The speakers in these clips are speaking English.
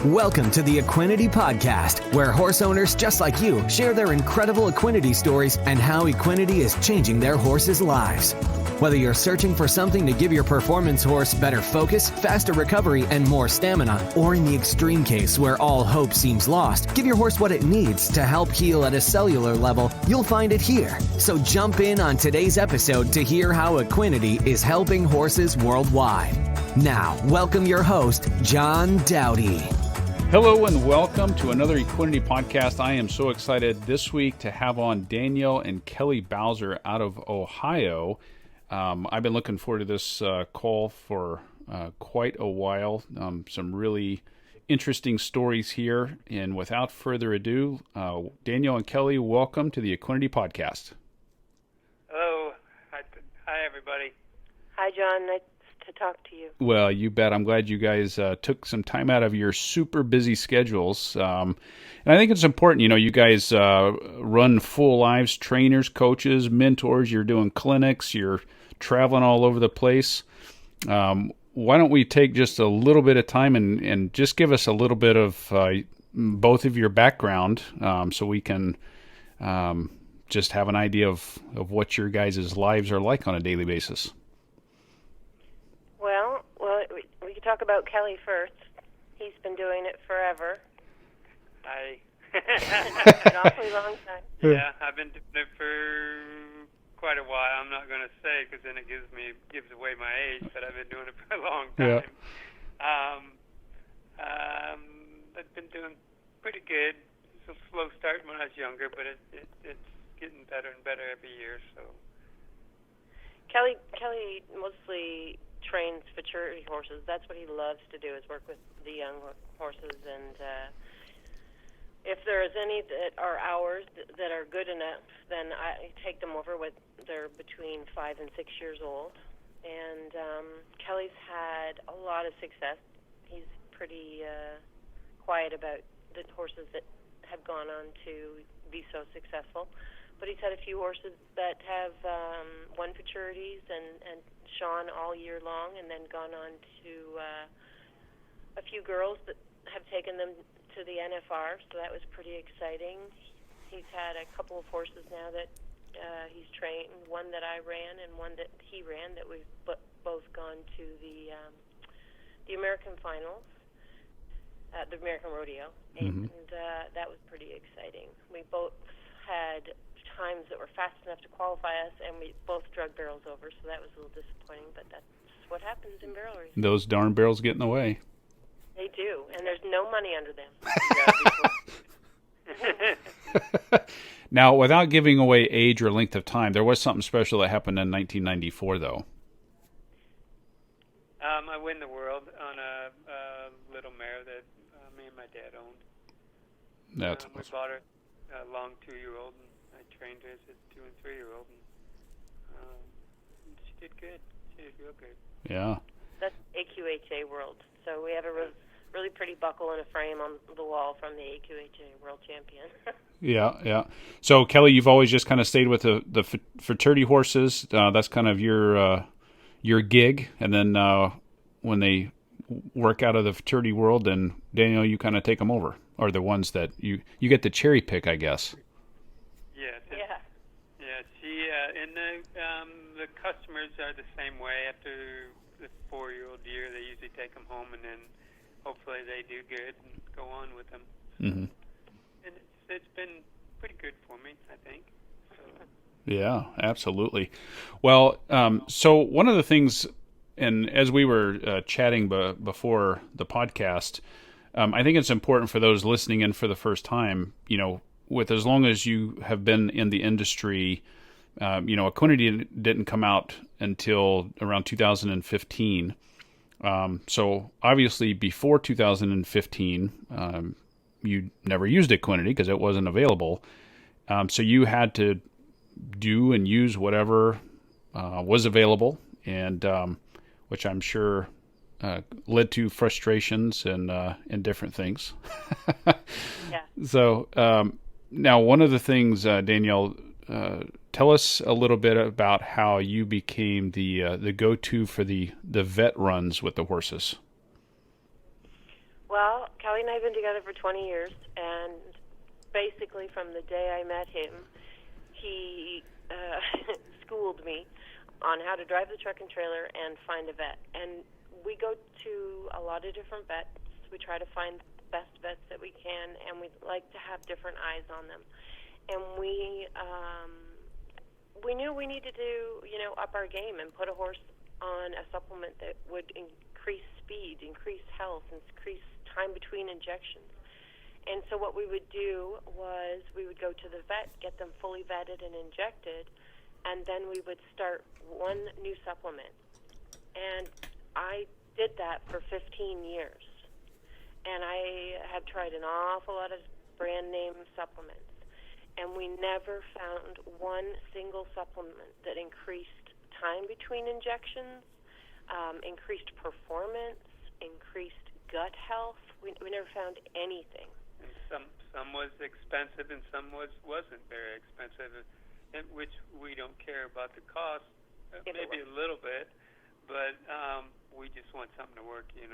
Welcome to the Equinety podcast, where horse owners just like you share their incredible Equinety stories and how Equinety is changing their horses' lives. Whether you're searching for something to give your performance horse better focus, faster recovery, and more stamina, or in the extreme case where all hope seems lost, give your horse what it needs to help heal at a cellular level, you'll find it here. So jump in on today's episode to hear how Equinety is helping horses worldwide. Now, welcome your host, John Dowdy. Hello and welcome to another Equinety podcast. I am so excited this week to have on Danielle and Kelly Bowser out of Ohio. I've been looking forward to this call for quite a while. Some really interesting stories here. And without further ado, Danielle and Kelly, welcome to the Equinety podcast. Hello. Hi, everybody. Hi, John. Nice to talk to you. Well, you bet. I'm glad you guys took some time out of your super busy schedules. And I think it's important, you guys run full lives, trainers, coaches, mentors, you're doing clinics, you're traveling all over the place. Why don't we take just a little bit of time and just give us a little bit of both of your background so we can just have an idea of what your guys' lives are like on a daily basis. Well, we could talk about Kelly first. He's been doing it forever. An awfully long time. Yeah, I've been doing it for quite a while. I'm not going to say because then it gives away my age, but I've been doing it for a long time. Yeah. I've been doing pretty good. It's a slow start when I was younger, but it's getting better and better every year. So Kelly mostly trains Futurity Horses. That's what he loves to do, is work with the young horses. And if there is any that are ours that are good enough, then I take them over when they're between 5 and 6 years old. And Kelly's had a lot of success. He's pretty quiet about the horses that have gone on to be so successful. But he's had a few horses that have won Futurities and shone all year long, and then gone on to a few girls that have taken them to the NFR, so that was pretty exciting. He's had a couple of horses now that he's trained, one that I ran and one that he ran, that we've both gone to the American finals, the American Rodeo, and that was pretty exciting. We both had times that were fast enough to qualify us, and we both drug barrels over, so that was a little disappointing, but that's what happens in barrel racing. Those darn barrels get in the way. They do, and there's no money under them. Now, without giving away age or length of time, there was something special that happened in 1994, though. I win the world on a little mare that me and my dad owned. That's we bought her a long 2-year-old, and I trained her as a 2- and 3-year-old, and she did good. She did real good. Yeah. That's AQHA World. So we have a really pretty buckle and a frame on the wall from the AQHA World Champion. Yeah. So, Kelly, you've always just kind of stayed with the Futurity Horses. That's kind of your gig. And then when they work out of the Futurity World, then, Danielle, you kind of take them over. Or the ones that you get the cherry pick, I guess. Yeah. She and the customers are the same way. After the 4-year-old year, they usually take them home, and then hopefully they do good and go on with them. And it's been pretty good for me, I think. So. Yeah, absolutely. Well, so one of the things, and as we were chatting before the podcast, I think it's important for those listening in for the first time, with as long as you have been in the industry, Equinety didn't come out until around 2015. So obviously before 2015, you never used Equinety because it wasn't available. So you had to do and use whatever was available, and which I'm sure led to frustrations and different things. Yeah. So now one of the things, Danielle, tell us a little bit about how you became the go-to for the vet runs with the horses. Well, Kelly and I have been together for 20 years, and basically from the day I met him, he schooled me on how to drive the truck and trailer and find a vet. And we go to a lot of different vets. We try to find the best vets that we can, and we like to have different eyes on them. And we knew we needed to, up our game and put a horse on a supplement that would increase speed, increase health, increase time between injections. And so what we would do was we would go to the vet, get them fully vetted and injected, and then we would start one new supplement. And I did that for 15 years. And I have tried an awful lot of brand name supplements. And we never found one single supplement that increased time between injections, increased performance, increased gut health. We never found anything. And some was expensive and some wasn't very expensive, which we don't care about the cost, maybe a little bit, but we just want something to work. You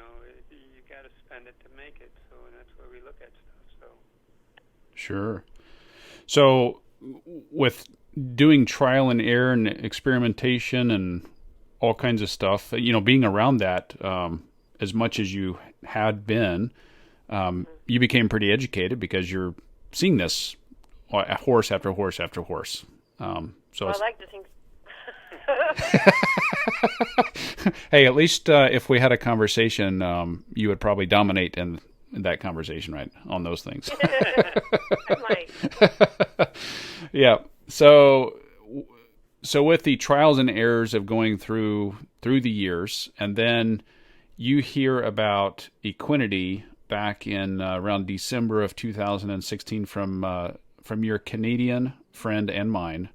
got to spend it to make it. So that's where we look at stuff. So sure. So with doing trial and error and experimentation and all kinds of stuff, being around that as much as you had been, you became pretty educated because you're seeing this horse after horse after horse. I like to think. Hey, at least if we had a conversation, you would probably dominate in that conversation, right, on those things. I might. Yeah. So with the trials and errors of going through the years, and then you hear about Equinety back in around December of 2016 from your Canadian friend and mine,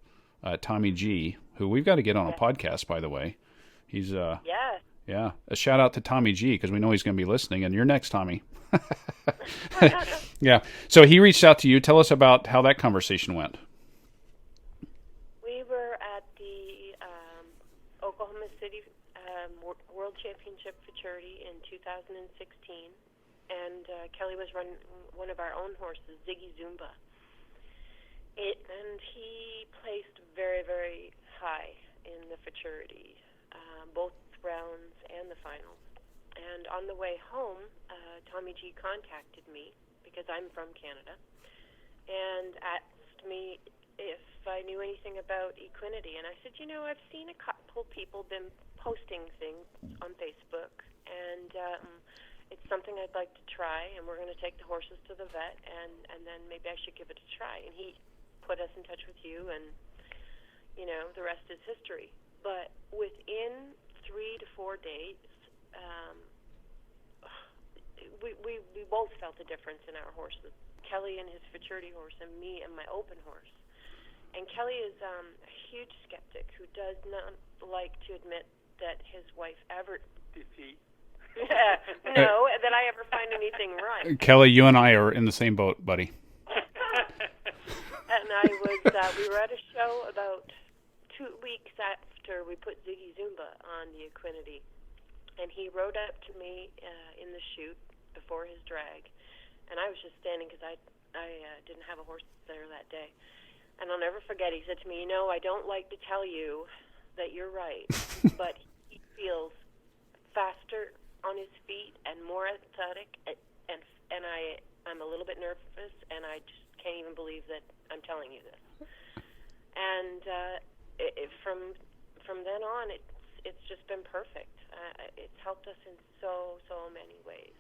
Tommy G, who we've got to get on a podcast, by the way. He's yeah, a shout out to Tommy G, because we know he's going to be listening. And you're next, Tommy. Yeah. So he reached out to you. Tell us about how that conversation went. We were at the Oklahoma City World Championship Futurity in 2016, and Kelly was running one of our own horses, Ziggy Zumba. And he placed very, very high in the Futurity, both rounds and the finals. And on the way home, Tommy G contacted me, because I'm from Canada, and asked me if I knew anything about Equinety. And I said, I've seen a couple people been posting things on Facebook, and it's something I'd like to try, and we're going to take the horses to the vet, and then maybe I should give it a try. And he put us in touch with you, and, the rest is history. But within 3 to 4 days, we both felt a difference in our horses. Kelly and his Futurity horse, and me and my open horse. And Kelly is a huge skeptic who does not like to admit that his wife ever defeat. No, that I ever find anything right. Kelly, you and I are in the same boat, buddy. And we were at a show about 2 weeks after we put Ziggy Zumba on the Equinety, and he rode up to me in the chute before his drag, and I was just standing because I didn't have a horse there that day. And I'll never forget, he said to me, I don't like to tell you that you're right, but he feels faster on his feet and more athletic, and I'm a little bit nervous, and I just can't even believe that I'm telling you this. And from then on, it's just been perfect. It's helped us in so many ways,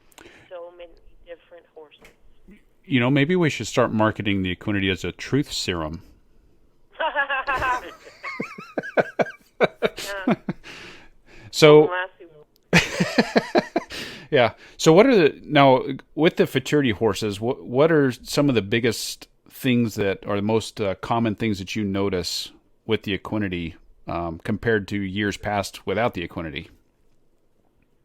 so many different horses. Maybe we should start marketing the Equinety as a truth serum. So, yeah. So now with the Futurity horses, what are some of the biggest things that are the most common things that you notice with the Equinety compared to years past without the Equinety?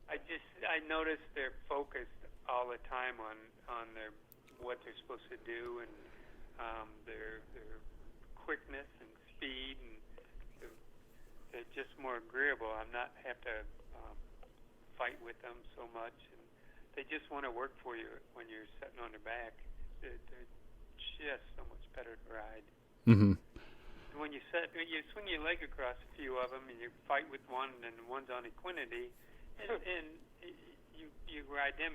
I notice they're focused all the time on what they're supposed to do, and their quickness and speed, and they're just more agreeable. I'm not have to fight with them so much, and they just want to work for you when you're sitting on their back. They're just so much better to ride. Mm-hmm. When you swing your leg across a few of them, and you fight with one, and one's on Equinety, and you ride them.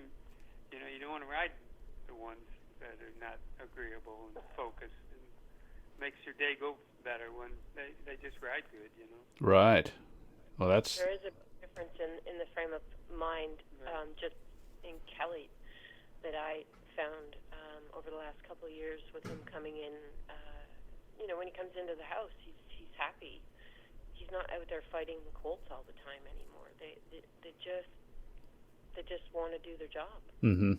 You know, you don't want to ride the ones that are not agreeable and focused. And makes your day go better when they just ride good. You know. Right. Well, there is a difference in the frame of mind, just in Kelly, that I found over the last couple of years with him coming in. You know, when he comes into the house, he's happy. He's not out there fighting the colts all the time anymore. They just want to do their job. Mm-hmm.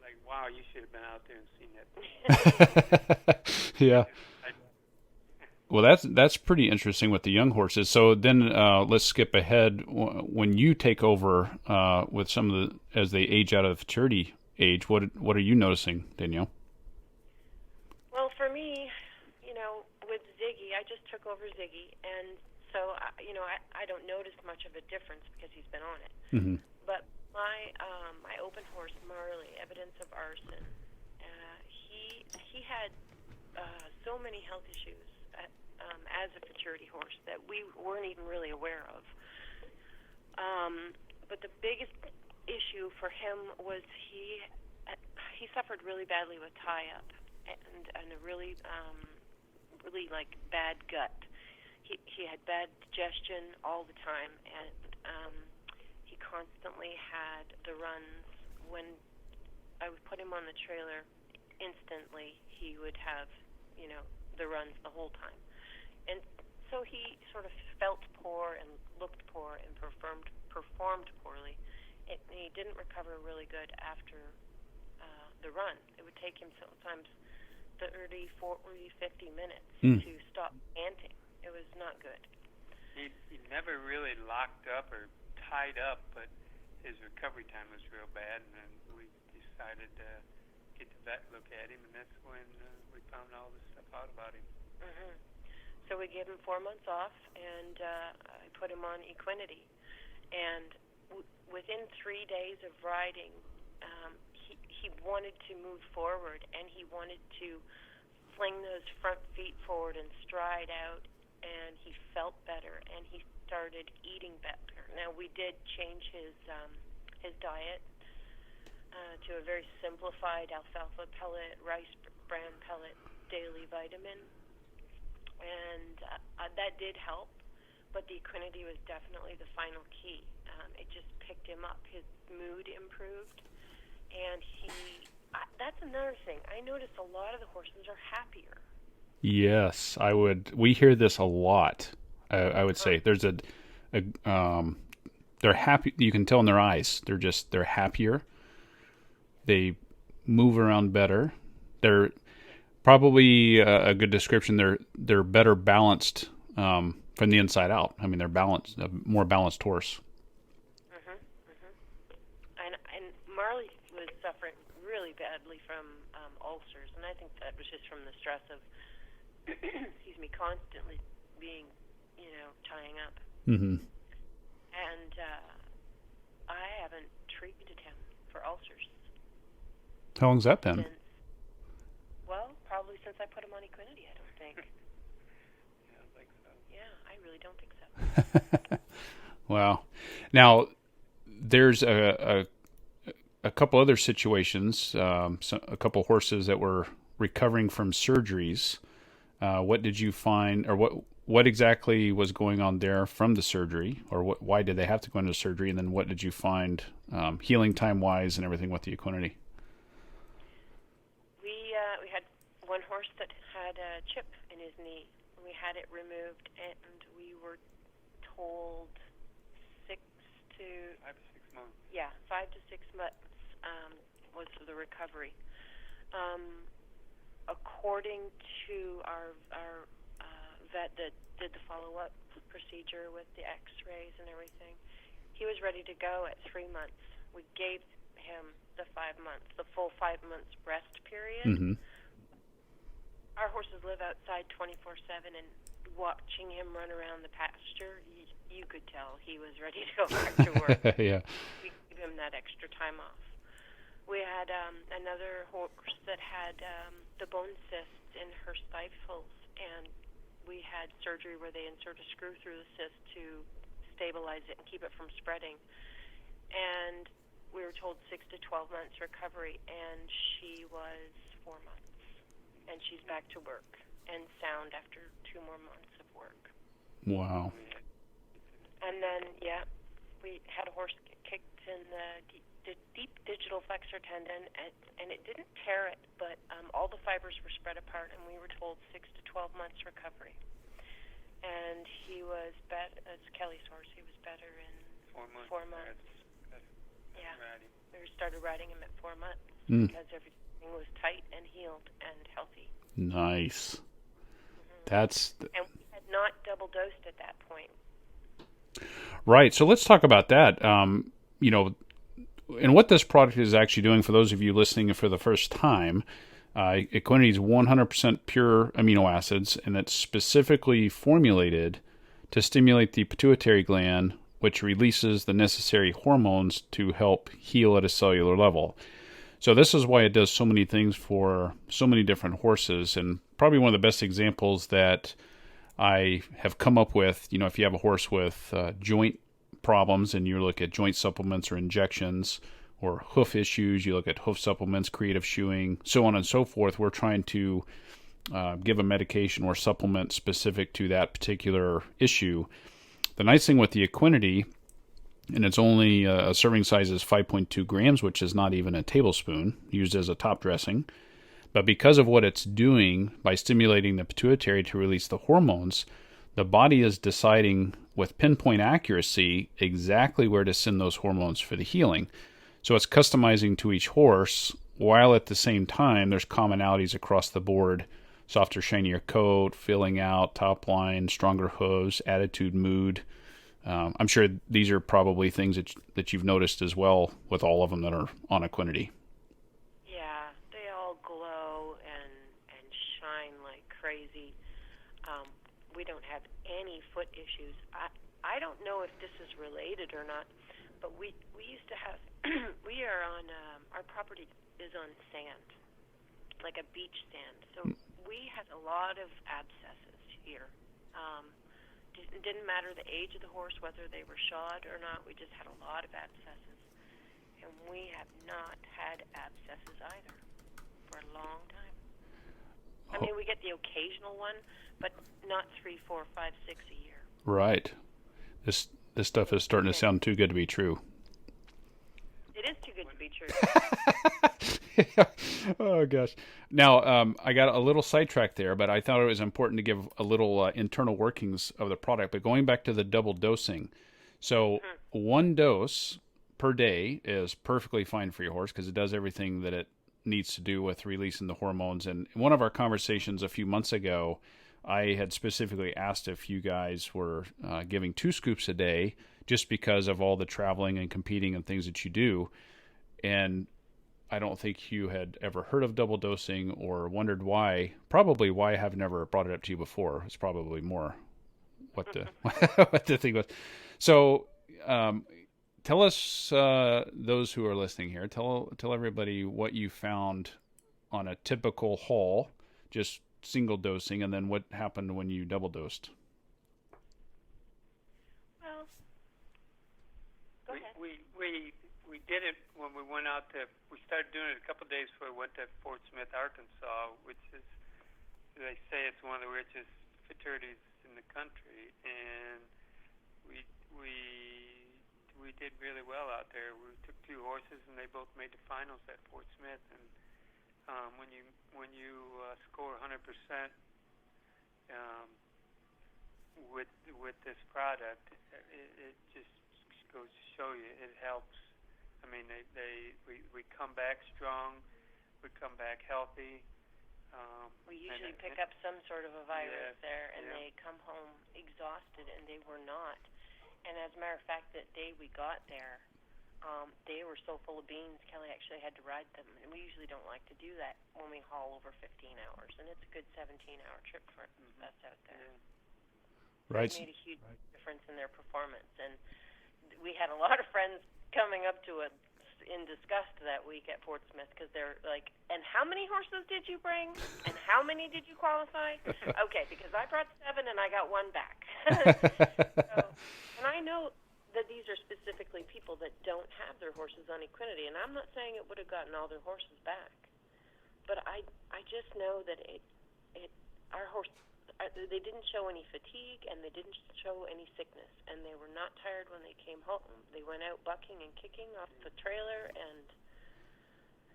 Like, wow, you should have been out there and seen that. Yeah. Well, that's pretty interesting with the young horses. So then let's skip ahead. When you take over with some of the, as they age out of the futurity age, what are you noticing, Danielle? Well, for me, you know, with Ziggy, I just took over Ziggy, and so I don't notice much of a difference because he's been on it. Mm-hmm. But my open horse Marley, Evidence of Arson, he had so many health issues as a futurity horse that we weren't even really aware of. But the biggest issue for him was he suffered really badly with tie-up and a really like bad gut. He had bad digestion all the time, and he constantly had the runs. When I would put him on the trailer, instantly he would have, you know, the runs the whole time. And so he sort of felt poor and looked poor and performed poorly. And he didn't recover really good after the run. It would take him sometimes 30, 40, 50 minutes to stop panting. It was not good. He never really locked up or tied up, but his recovery time was real bad, and then we decided to get the vet look at him, and that's when we found all this stuff out about him. Mm-hmm. So we gave him 4 months off, and I put him on Equinety. And within 3 days of riding, he wanted to move forward, and he wanted to fling those front feet forward and stride out, and he felt better, and he started eating better. Now, we did change his diet to a very simplified alfalfa pellet, rice bran pellet, daily vitamin, and that did help, but the Equinety was definitely the final key. It just picked him up. His mood improved, and that's another thing. I noticed a lot of the horses are happier. Yes, I would. We hear this a lot. I would say there's they're happy. You can tell in their eyes. They're happier. They move around better. They're probably a good description. They're better balanced from the inside out. I mean, they're balanced, a more balanced horse. And Marley was suffering really badly from ulcers, and I think that was just from the stress of, excuse me, constantly being, tying up. Mm-hmm. And I haven't treated him for ulcers. How long's that been? Probably since I put him on Equinety, I don't think. Yeah, I think so. Yeah, I really don't think so. Wow. Now, there's a couple other situations, a couple horses that were recovering from surgeries. What did you find, or what exactly was going on there from the surgery, or why did they have to go into surgery, and then what did you find healing time-wise and everything with the Equinety? We had one horse that had a chip in his knee. We had it removed, and we were told 5 to 6 months. Yeah, 5 to 6 months was the recovery. According to our vet that did the follow-up procedure with the x-rays and everything, he was ready to go at 3 months. We gave him the 5 months, the full 5 months rest period. Mm-hmm. Our horses live outside 24/7, and watching him run around the pasture, you could tell he was ready to go back to work. Yeah. We give him that extra time off. We had another horse that had the bone cysts in her stifles, and we had surgery where they insert a screw through the cyst to stabilize it and keep it from spreading. And we were told 6 to 12 months recovery, and she was 4 months. And she's back to work and sound after 2 more months of work. Wow. And then, we had a horse get kicked in the deep digital flexor tendon, and it didn't tear it, but all the fibers were spread apart, and we were told 6 to 12 months recovery. And he was better, as Kelly's horse, he was better in 4 months. We started riding him at 4 months because everything was tight and healed and healthy. Nice. And we had not double dosed at that point. Right. So let's talk about that. And what this product is actually doing for those of you listening for the first time, Equinety is 100% pure amino acids, and it's specifically formulated to stimulate the pituitary gland, which releases the necessary hormones to help heal at a cellular level. So this is why it does so many things for so many different horses, and probably one of the best examples that I have come up with, if you have a horse with joint problems and you look at joint supplements or injections, or hoof issues, you look at hoof supplements, creative shoeing, so on and so forth. We're trying to give a medication or supplement specific to that particular issue. The nice thing with the Equinety, and it's only a serving size is 5.2 grams, which is not even a tablespoon, used as a top dressing. But because of what it's doing by stimulating the pituitary to release the hormones, the body is deciding with pinpoint accuracy exactly where to send those hormones for the healing. So it's customizing to each horse, while at the same time there's commonalities across the board: softer, shinier coat, filling out, top line, stronger hooves, attitude, mood. I'm sure these are probably things that you've noticed as well with all of them that are on Equinety. Yeah, they all glow and shine like crazy. We don't have any foot issues. I don't know if this is related or not, but we used to have, we are on, our property is on sand, like a beach sand. So we had a lot of abscesses here. It didn't matter the age of the horse, whether they were shod or not. We just had a lot of abscesses. And we have not had abscesses either for a long time. I mean, we get the occasional one, but not 3, 4, 5, 6 a year. Right. This stuff is starting to sound too good to be true. It is too good to be true. Oh, gosh. Now, I got a little sidetracked there, but I thought it was important to give a little internal workings of the product. But going back to the double dosing, so 1 dose per day is perfectly fine for your horse because it does everything that it needs to do with releasing the hormones. And in one of our conversations a few months ago, I had specifically asked if you guys were giving 2 scoops a day just because of all the traveling and competing and things that you do. And I don't think you had ever heard of double dosing or wondered why. Probably why I have never brought it up to you before. It's probably more what the what the thing was. So tell us, those who are listening here, tell everybody what you found on a typical haul, just single dosing, and then what happened when you double dosed. Well, go ahead. We did it when we went out to. We started doing it a couple of days before we went to Fort Smith, Arkansas, which is, they say, it's one of the richest futurities in the country, and we did really well out there. We took 2 horses, and they both made the finals at Fort Smith. And when you score 100% with this product, it just goes to show you it helps. I mean, we come back strong, we come back healthy. We usually pick up some sort of a virus there, and they come home exhausted, and they were not. And as a matter of fact, that day we got there, they were so full of beans, Kelly actually had to ride them. And we usually don't like to do that when we haul over 15 hours, and it's a good 17-hour trip for us out there. Right. It made a huge difference in their performance. And we had a lot of friends coming up to us in disgust that week at Fort Smith because they're like, and how many horses did you bring? And how many did you qualify? Okay, because I brought 7 and I got 1 back. And I know that these are specifically people that don't have their horses on Equinety, and I'm not saying it would have gotten all their horses back, but I just know that our horse, they didn't show any fatigue and they didn't show any sickness, and they were not tired when they came home. They went out bucking and kicking off the trailer, and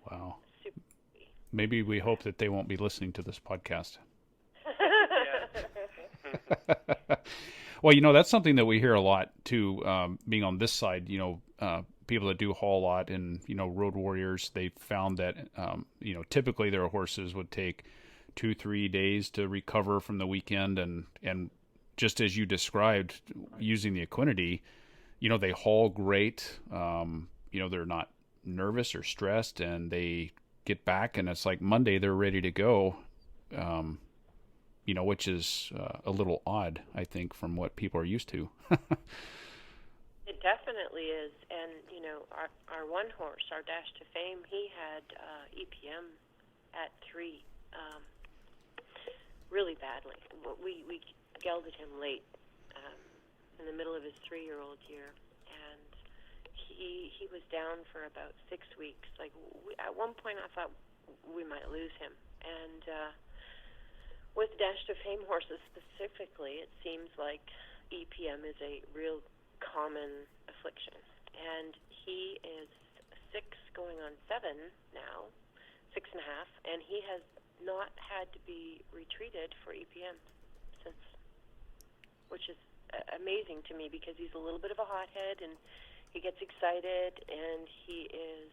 wow. Maybe we hope that they won't be listening to this podcast. Well, that's something that we hear a lot too, being on this side, people that do haul a lot and, road warriors, they found that, typically their horses would take 2-3 days to recover from the weekend. And just as you described, using the Equinety, they haul great. They're not nervous or stressed, and they get back and it's like Monday, they're ready to go. Which is a little odd, I think, from what people are used to. It definitely is. And, our one horse, our Dash to Fame, he had EPM at 3 really badly. We gelded him late in the middle of his 3-year-old year, and he was down for about 6 weeks. At one point I thought we might lose him. And with Dash to Fame horses specifically, it seems like EPM is a real common affliction. And he is 6 going on 7 now, 6.5, and he has not had to be retreated for EPM since, which is amazing to me because he's a little bit of a hothead and he gets excited, and he is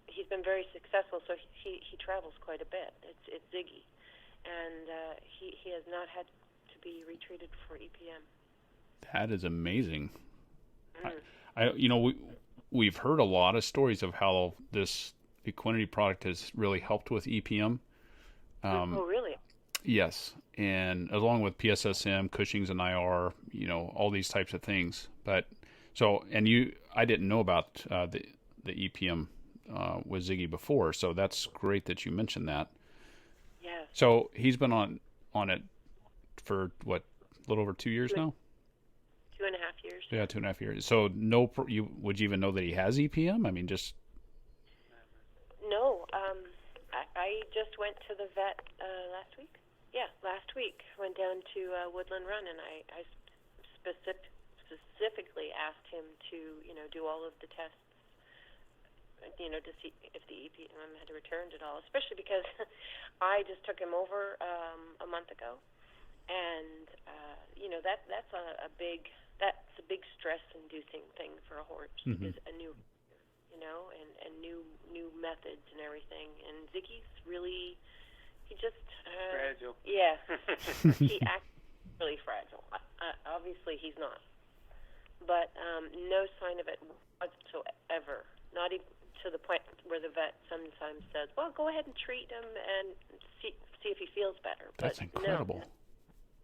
he's been very successful, so he travels quite a bit. It's Ziggy, and he has not had to be retreated for EPM. That is amazing. We've heard a lot of stories of how this Equinety product has really helped with EPM. Oh, really? Yes, and along with PSSM, Cushing's and IR, all these types of things. But I didn't know about the EPM with Ziggy before, so that's great that you mentioned that. Yes. So he's been on it for what, a little over 2 years now? 2.5 years. Yeah, 2.5 years. So would you even know that he has EPM? I mean, just no. I just went to the vet last week. Yeah, last week went down to Woodland Run, and I specifically asked him to do all of the tests, to see if the EPM had returned at all, especially because I just took him over a month ago, and that's a big stress-inducing thing for a horse. Mm-hmm. Is a new, and new methods and everything. And Ziggy's really, he just fragile. Yeah, he acts really fragile. Obviously, he's not, but no sign of it whatsoever. Not even to the point where the vet sometimes says, "Well, go ahead and treat him and see if he feels better." That's incredible.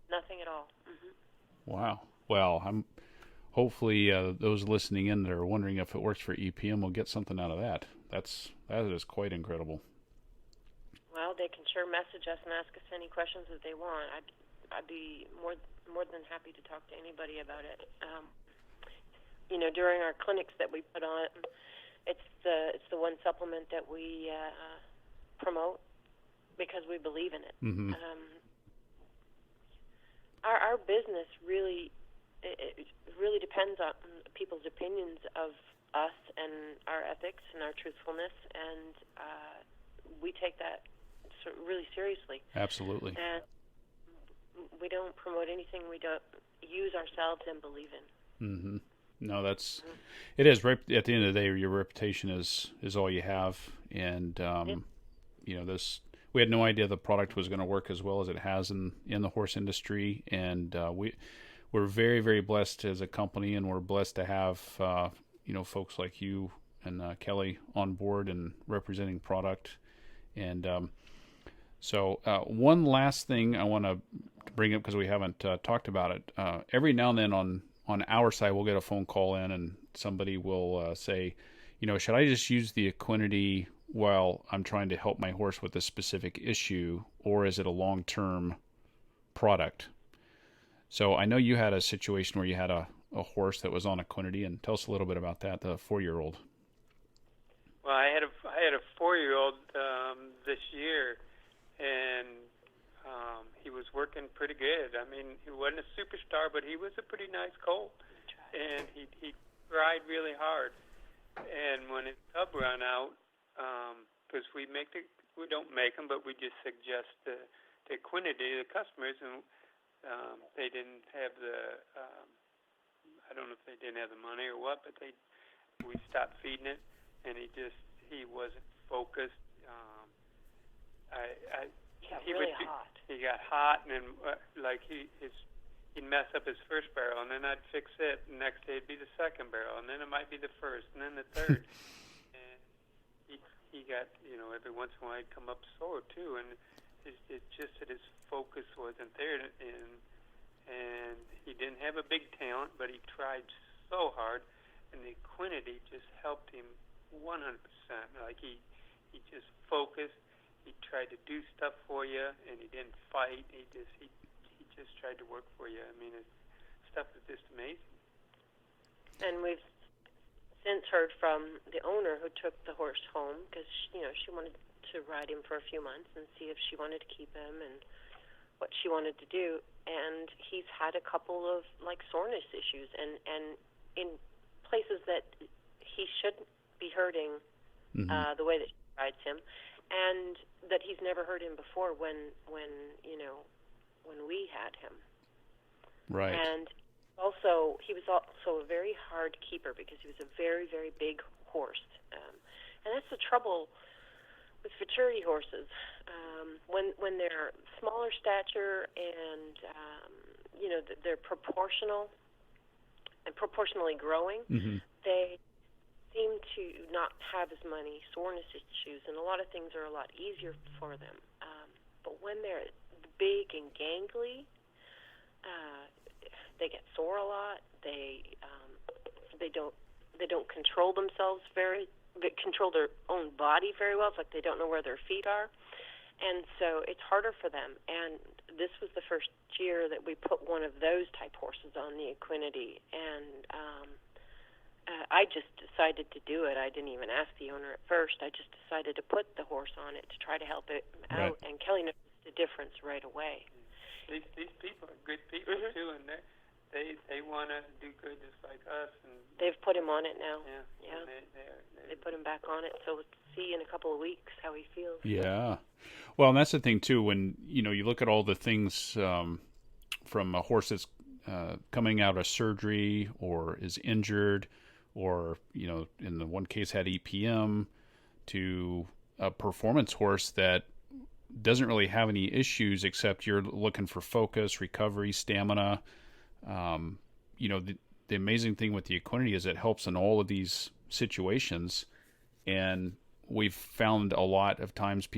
No, nothing at all. Mm-hmm. Wow. Well, hopefully those listening in that are wondering if it works for EPM will get something out of that. That is quite incredible. Well, they can sure message us and ask us any questions that they want. I'd be more than happy to talk to anybody about it. During our clinics that we put on, it's the one supplement that we promote because we believe in it. Mm-hmm. Our business really depends on people's opinions of us and our ethics and our truthfulness, and we take that really seriously. Absolutely. And we don't promote anything we don't use ourselves and believe in. Mm-hmm. No, it is. Right at the end of the day, your reputation is all you have, and we had no idea the product was going to work as well as it has in the horse industry, and we're very, very blessed as a company, and we're blessed to have folks like you and Kelly on board and representing product. And so one last thing I want to bring up because we haven't talked about it. Every now and then on our side, we'll get a phone call in and somebody will say, should I just use the Equinety while I'm trying to help my horse with a specific issue, or is it a long-term product? So I know you had a situation where you had a horse that was on Equinety, and tell us a little bit about that, the 4-year-old. Well, I had a 4-year-old this year, and he was working pretty good. I mean, he wasn't a superstar, but he was a pretty nice colt, and he tried really hard. And when his cub ran out, because we don't make them, but we just suggest the Equinety to the customers, and they didn't have the I don't know if they didn't have the money or what, but we stopped feeding it, and he wasn't focused. He got really hot. He got hot, and then he'd mess up his first barrel, and then I'd fix it. And the next day it'd be the second barrel, and then it might be the first, and then the third. And he got, every once in a while he'd come up sore too, and it's just that his focus wasn't there, and he didn't have a big talent, but he tried so hard, and the Equinety just helped him 100%. Like he just focused. He tried to do stuff for you, and he didn't fight. He just tried to work for you. I mean, stuff is just amazing. And we've since heard from the owner who took the horse home because she wanted to ride him for a few months and see if she wanted to keep him and what she wanted to do. And he's had a couple of soreness issues and in places that he shouldn't be hurting the way that she rides him, and that he's never hurt him before when we had him. Right. And he was also a very hard keeper because he was a very, very big horse. And that's the trouble with Futurity horses. When they're smaller stature and, they're proportional and proportionally growing, they seem to not have as many soreness issues, and a lot of things are a lot easier for them. But when they're big and gangly, they get sore a lot. They don't control themselves control their own body very well. It's like they don't know where their feet are, and so it's harder for them. And this was the first year that we put one of those type horses on the Equinety, and I just decided to do it. I didn't even ask the owner at first. I just decided to put the horse on it to try to help it out, and Kelly noticed the difference right away. These people are good people too, and they want to do good just like us. And they've put him on it now. Yeah. They put him back on it, so we'll see in a couple of weeks how he feels. Yeah. Well, and that's the thing too. When you look at all the things from a horse that's coming out of surgery or is injured, or in the one case had EPM, to a performance horse that doesn't really have any issues except you're looking for focus, recovery, stamina. The amazing thing with the Equinety is it helps in all of these situations, and we've found a lot of times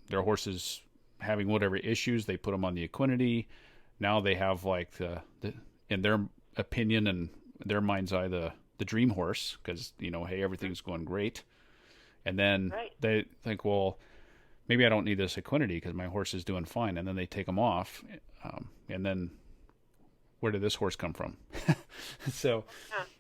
their horses having whatever issues, they put them on the Equinety. Now they have in their opinion and their mind's eye, the dream horse, because hey, everything's going great, and then they think, well, maybe I don't need this Equinety because my horse is doing fine, and then they take them off, and then where did this horse come from? So,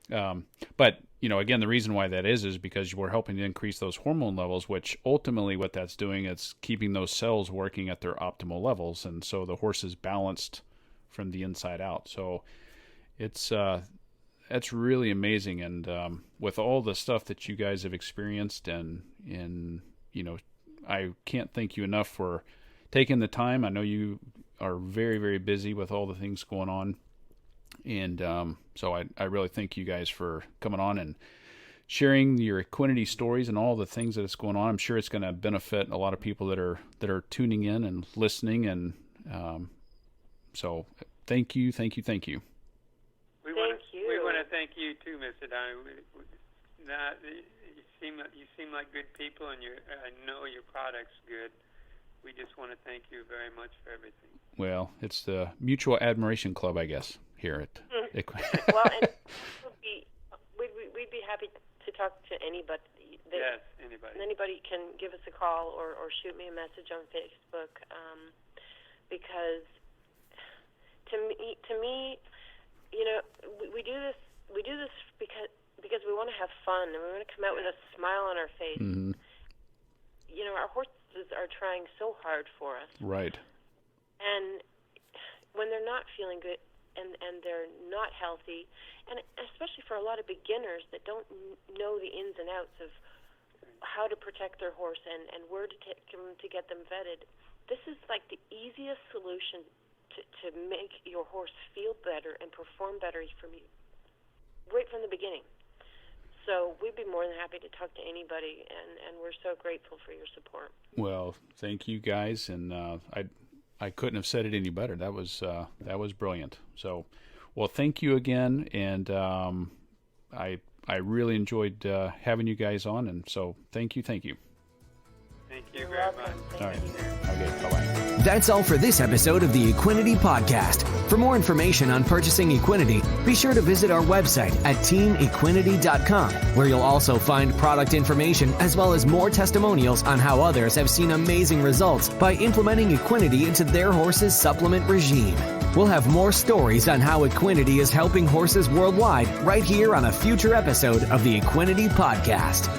but again, the reason why that is because we're helping to increase those hormone levels, which ultimately what that's doing, it's keeping those cells working at their optimal levels, and so the horse is balanced from the inside out. So that's really amazing, and with all the stuff that you guys have experienced, and I can't thank you enough for taking the time. I know you are very, very busy with all the things going on, and so I really thank you guys for coming on and sharing your Equinety stories and all the things that is going on. I'm sure it's going to benefit a lot of people that are tuning in and listening, and so thank you. We want to thank you too, Mr. Donnie. You seem like good people, and I know your product's good. We just want to thank you very much for everything. Well, it's the Mutual Admiration Club, I guess. here at Well, and we'd be happy to talk to anybody. Yes, anybody. Anybody can give us a call or shoot me a message on Facebook, because to me, you know, we do this because we want to have fun and we want to come out with a smile on our face. Mm-hmm. You know, our horses are trying so hard for us. Right. And when they're not feeling good and they're not healthy, and especially for a lot of beginners that don't know the ins and outs of how to protect their horse and where to take them to get them vetted, this is like the easiest solution to make your horse feel better and perform better from you right from the beginning. So we'd be more than happy to talk to anybody, and we're so grateful for your support. Well, thank you guys, and I couldn't have said it any better. That was brilliant. So, well, thank you again, and I really enjoyed having you guys on, and so thank you. Thank you very much. All right. Okay, bye-bye. That's all for this episode of the Equinety Podcast. For more information on purchasing Equinety, be sure to visit our website at teamequinety.com, where you'll also find product information as well as more testimonials on how others have seen amazing results by implementing Equinety into their horse's supplement regime. We'll have more stories on how Equinety is helping horses worldwide right here on a future episode of the Equinety Podcast.